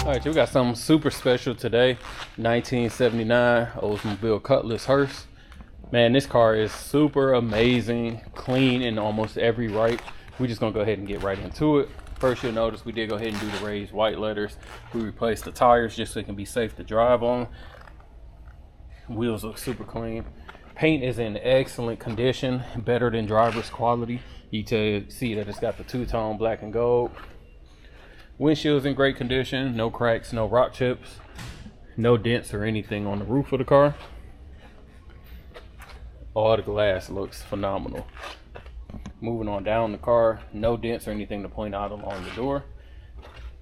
Alright, we got something super special today. 1979 Oldsmobile Cutlass Hurst. Man, this car is super amazing, clean in almost every right. We're just gonna go ahead and get right into it. First, you'll notice we did go ahead and do the raised white letters. We replaced the tires just so it can be safe to drive on. Wheels look super clean. Paint is in excellent condition, better than driver's quality. You can see that it's got the two-tone black and gold. Windshield's in great condition, no cracks, no rock chips, no dents or anything on the roof of the car. All the glass looks phenomenal. Moving on down the car, no dents or anything to point out along the door.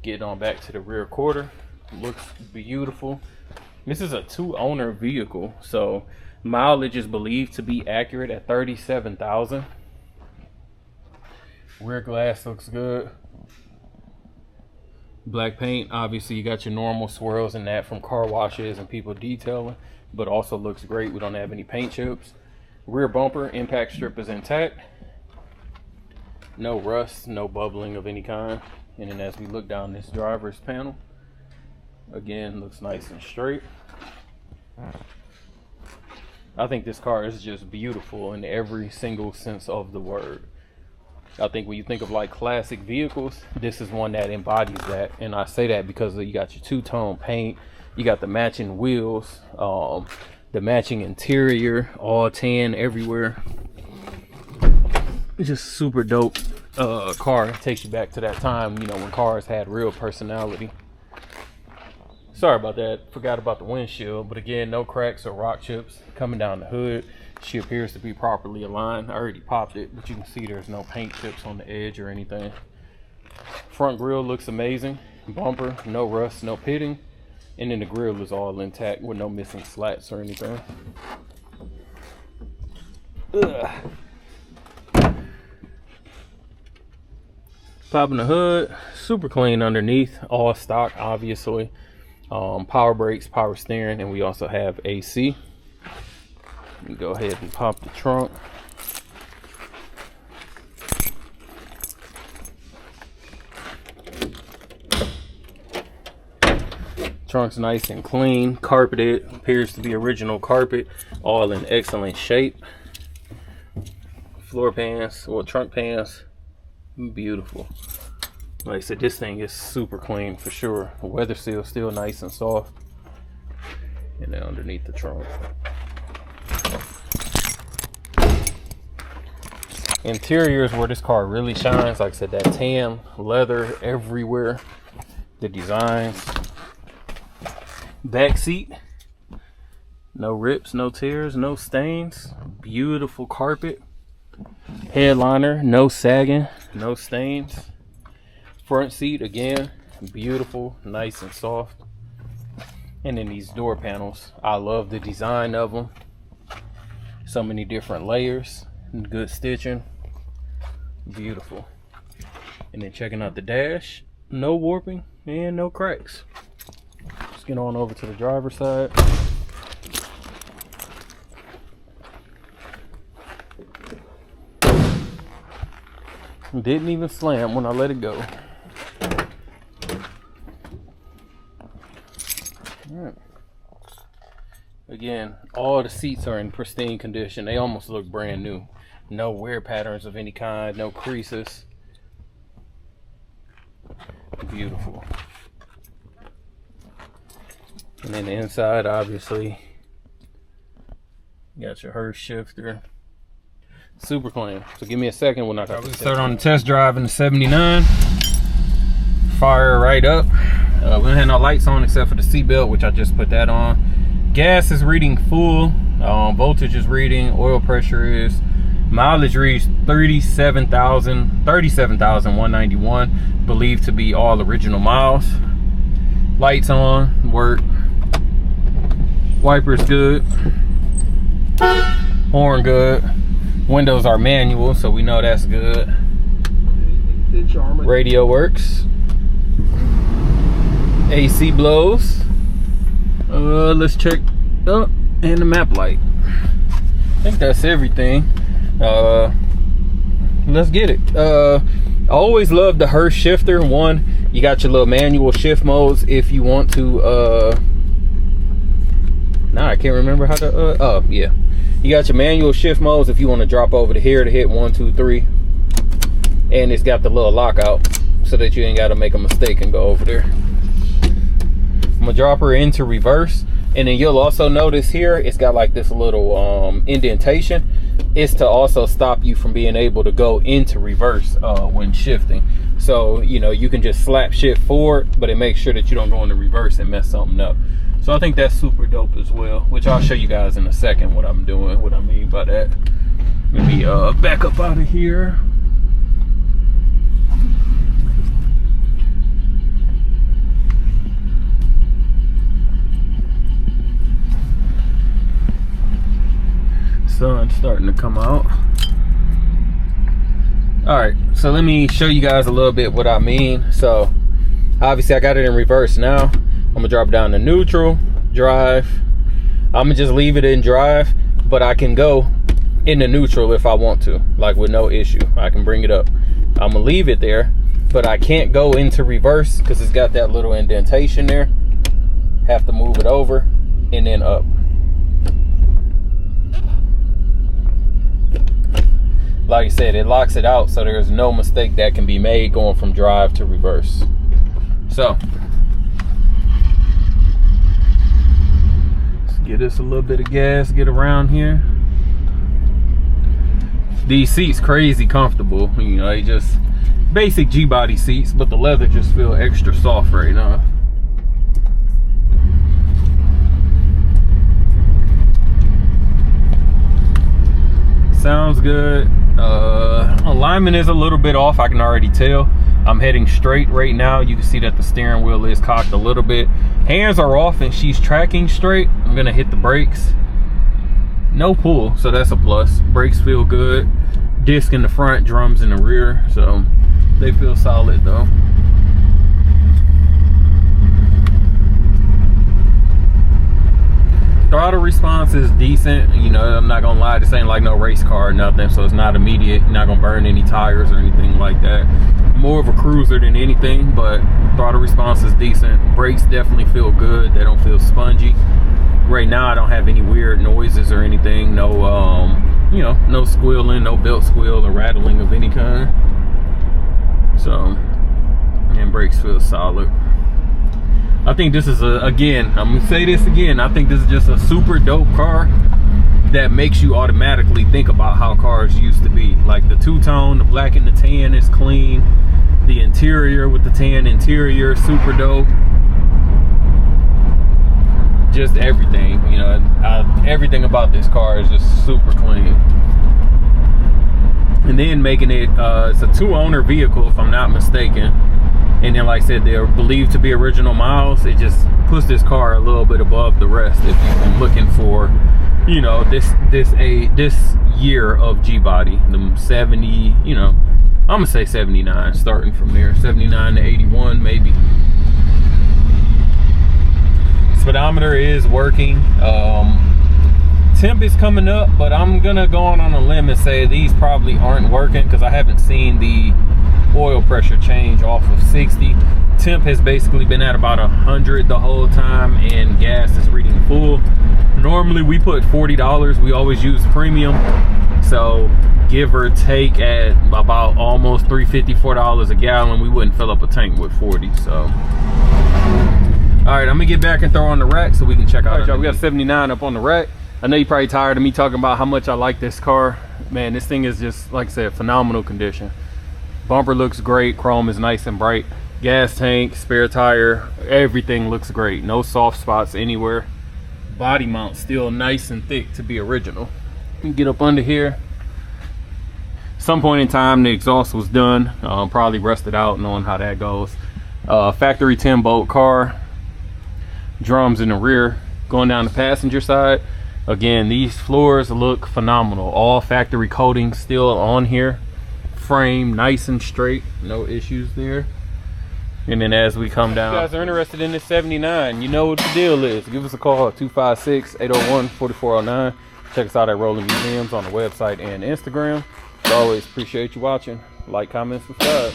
Getting on back to the rear quarter, looks beautiful. This is a two-owner vehicle, so mileage is believed to be accurate at 37,000. Rear glass looks good. Black paint, obviously you got your normal swirls and that from car washes and people detailing, but also looks great. We don't have any paint chips. Rear bumper impact strip is intact. No rust, no bubbling of any kind. And then as we look down this driver's panel, again, looks nice and straight. I think this car is just beautiful in every single sense of the word. I think when you think of like classic vehicles, this is one that embodies that. And I say that because you got your two-tone paint, you got the matching wheels, the matching interior, all tan everywhere. It's just super dope car. It takes you back to that time, you know, when cars had real personality. Sorry about that, forgot about the windshield, but again, no cracks or rock chips coming down the hood. She appears to be properly aligned. I already popped it, but you can see there's no paint chips on the edge or anything. Front grille looks amazing. Bumper, no rust, no pitting. And then the grille is all intact with no missing slats or anything. Ugh. Popping the hood, super clean underneath, all stock obviously. Power brakes, power steering, and we also have AC. Go ahead and pop the trunk. Trunk's nice and clean, carpeted, appears to be original carpet, all in excellent shape. Floor pans, well, trunk pans, beautiful. Like I said, this thing is super clean for sure. The weather seal still nice and soft. And then underneath the trunk. Interior is where this car really shines. Like I said, that tan leather everywhere. The designs. Back seat. No rips, no tears, no stains. Beautiful carpet. Headliner, no sagging, no stains. Front seat, again, beautiful, nice and soft. And then these door panels, I love the design of them. So many different layers, good stitching, beautiful. And then checking out the dash, no warping and no cracks. Let's get on over to the driver's side. Didn't even slam when I let it go. Alright. Again, all the seats are in pristine condition. They almost look brand new. No wear patterns of any kind, no creases. Beautiful. And then the inside, obviously, you got your Hurst shifter. Super clean. So give me a second when I start on the test drive in the 79. Fire right up. We don't have no lights on except for the seatbelt, which I just put that on. Gas is reading full. Voltage is reading. Oil pressure is. Mileage reads 37,191. Believed to be all original miles. Lights on. Work. Wipers good. Horn good. Windows are manual, so we know that's good. Radio works. AC blows. Let's check. Oh, and the map light. I think that's everything. Let's get it. I always loved the Hurst shifter. One, You got your little manual shift modes if you want to I can't remember how to oh yeah, you got your manual shift modes if you want to drop over to here to hit 1 2 3, and it's got the little lockout so that you ain't got to make a mistake and go over there. I'm gonna drop her into reverse, and then you'll also notice here it's got like this little indentation. It's to also stop you from being able to go into reverse when shifting. So you know, you can just slap shift forward, but it makes sure that you don't go into reverse and mess something up. So I think that's super dope as well, which I'll show you guys in a second what I'm doing, what I mean by that. Let me back up out of here. Sun's starting to come out. All right, so let me show you guys a little bit what I mean. So obviously I got it in reverse now. I'm gonna drop it down to neutral, drive. I'm gonna just leave it in drive, but I can go into neutral if I want to, like with no issue. I can bring it up. I'm gonna leave it there, but I can't go into reverse because it's got that little indentation there. Have to move it over and then up. Like I said, it locks it out, so there's no mistake that can be made going from drive to reverse. So let's get us a little bit of gas, get around here. These seats crazy comfortable, you know, they just basic G-body seats, but the leather just feel extra soft right now. Sounds good. Alignment is a little bit off, I can already tell. I'm heading straight right now. You can see that the steering wheel is cocked a little bit. Hands are off and she's tracking straight. I'm gonna hit the brakes. No pull, so that's a plus. Brakes feel good. Disc in the front, drums in the rear, so they feel solid though. Throttle response is decent. You know, I'm not gonna lie, this ain't like no race car or nothing, so it's not immediate. You're not gonna burn any tires or anything like that. More of a cruiser than anything, but throttle response is decent. Brakes definitely feel good. They don't feel spongy. Right now I don't have any weird noises or anything. No you know, no squealing, no belt squeal or rattling of any kind. So, and brakes feel solid. I think this is again, I'm gonna say this again, I think this is just a super dope car that makes you automatically think about how cars used to be. Like the two-tone, the black and the tan is clean. The interior with the tan interior, super dope. Just everything, you know, everything about this car is just super clean. And then making it, it's a 2-owner vehicle if I'm not mistaken. And then, like I said, they're believed to be original miles. It just puts this car a little bit above the rest if you've been looking for, you know, this year of G-body. The 70, you know, I'm gonna say 79, starting from there, 79 to 81 maybe. Speedometer is working. Temp is coming up, but I'm gonna go on a limb and say these probably aren't working because I haven't seen the oil pressure change off of 60. Temp has basically been at about 100 the whole time, and gas is reading full. Normally we put $40. We always use premium, so give or take at about almost $3.50, $4 a gallon, we wouldn't fill up a tank with 40. So all right, I'm gonna get back and throw on the rack so we can check out. All right, y'all, we got 79 up on the rack. I know you're probably tired of me talking about how much I like this car. Man, this thing is just, like I said, phenomenal condition. Bumper looks great, chrome is nice and bright. Gas tank, spare tire, everything looks great. No soft spots anywhere. Body mount still nice and thick to be original. Get up under here. Some point in time the exhaust was done, probably rusted out, knowing how that goes. Factory 10 bolt car. Drums in the rear. Going down the passenger side, again, these floors look phenomenal. All factory coating still on here. Frame nice and straight, no issues there. And then as we come down, if you guys are interested in this 79, you know what the deal is. Give us a call at 256-801-4409. Check us out at Rolling Museums on the website and Instagram. As always, appreciate you watching. Like, comment, subscribe.